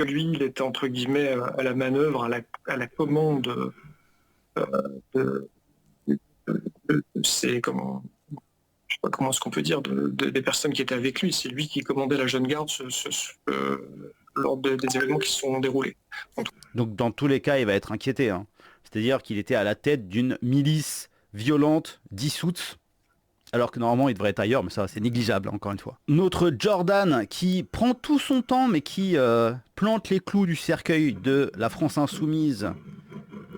lui, il était entre guillemets à la manœuvre, à la commande de, c'est comment, je sais pas comment est-ce qu'on peut dire, des personnes qui étaient avec lui. C'est lui qui commandait la jeune garde lors des événements qui se sont déroulés. Donc dans tous les cas, il va être inquiété, hein. C'est-à-dire qu'il était à la tête d'une milice violente, dissoute, alors que normalement il devrait être ailleurs, mais ça c'est négligeable, encore une fois. Notre Jordan qui prend tout son temps, mais qui plante les clous du cercueil de la France Insoumise.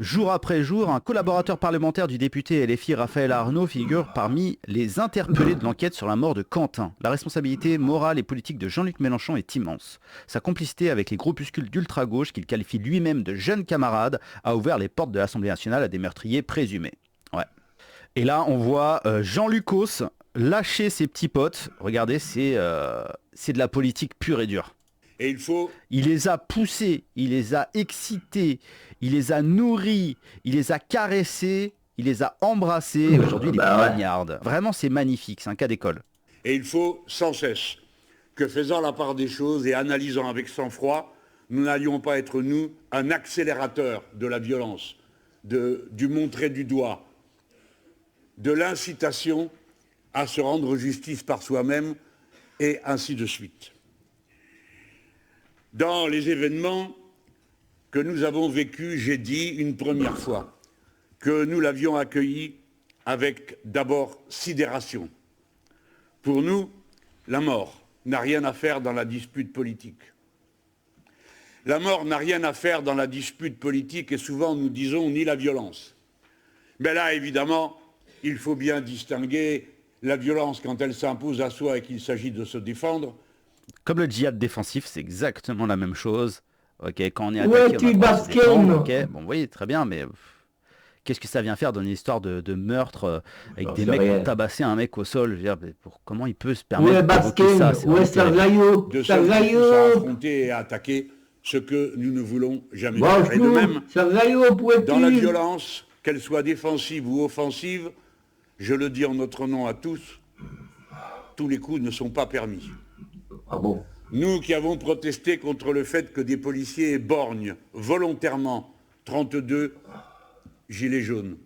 Jour après jour, un collaborateur parlementaire du député LFI Raphaël Arnaud figure parmi les interpellés de l'enquête sur la mort de Quentin. La responsabilité morale et politique de Jean-Luc Mélenchon est immense. Sa complicité avec les groupuscules d'ultra-gauche qu'il qualifie lui-même de jeunes camarades a ouvert les portes de l'Assemblée nationale à des meurtriers présumés. Ouais. Et là, on voit Jean Lucas lâcher ses petits potes. Regardez, c'est de la politique pure et dure. Et il les a poussés, il les a excités, il les a nourris, il les a caressés, il les a embrassés. Et aujourd'hui, il les poignarde. Vraiment, c'est magnifique, c'est un cas d'école. Et il faut sans cesse que, faisant la part des choses et analysant avec sang-froid, nous n'allions pas être, nous, un accélérateur de la violence, du montrer du doigt, de l'incitation à se rendre justice par soi-même, et ainsi de suite. Dans les événements que nous avons vécus, j'ai dit une première fois que nous l'avions accueilli avec d'abord sidération. Pour nous, la mort n'a rien à faire dans la dispute politique. La mort n'a rien à faire dans la dispute politique et souvent nous disons ni la violence. Mais là, évidemment, il faut bien distinguer la violence quand elle s'impose à soi et qu'il s'agit de se défendre. Comme le djihad défensif, c'est exactement la même chose. Ok, quand on est attaqué, on va se défendre. Ok, bon, vous voyez, très bien, mais qu'est-ce que ça vient faire dans une histoire de meurtre avec des mecs qui ont tabassé un mec au sol? Je veux dire, comment il peut se permettre de ça? De se affronter et attaquer ce que nous ne voulons jamais faire. Et de même, dans la violence, qu'elle soit défensive ou offensive, je le dis en notre nom à tous les coups ne sont pas permis. Ah bon? Nous qui avons protesté contre le fait que des policiers borgnent volontairement 32 gilets jaunes.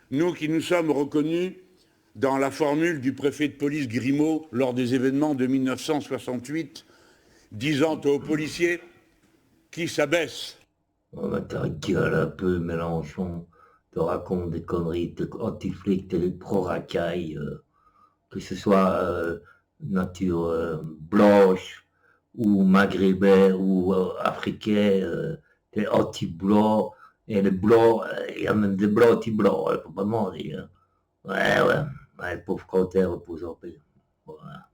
Nous qui nous sommes reconnus dans la formule du préfet de police Grimaud lors des événements de 1968, disant aux policiers qui s'abaissent. On va t'arrêter un peu, Mélenchon, te raconte des conneries, t'es anti-flic, t'es pro-racaille, que ce soit nature blanche ou maghrébin ou africain, t'es anti-blanc, et les blancs, il y a même des blancs anti-blancs, faut pas demander. Hein. Ouais, le pauvre Quentin repose en paix. Voilà.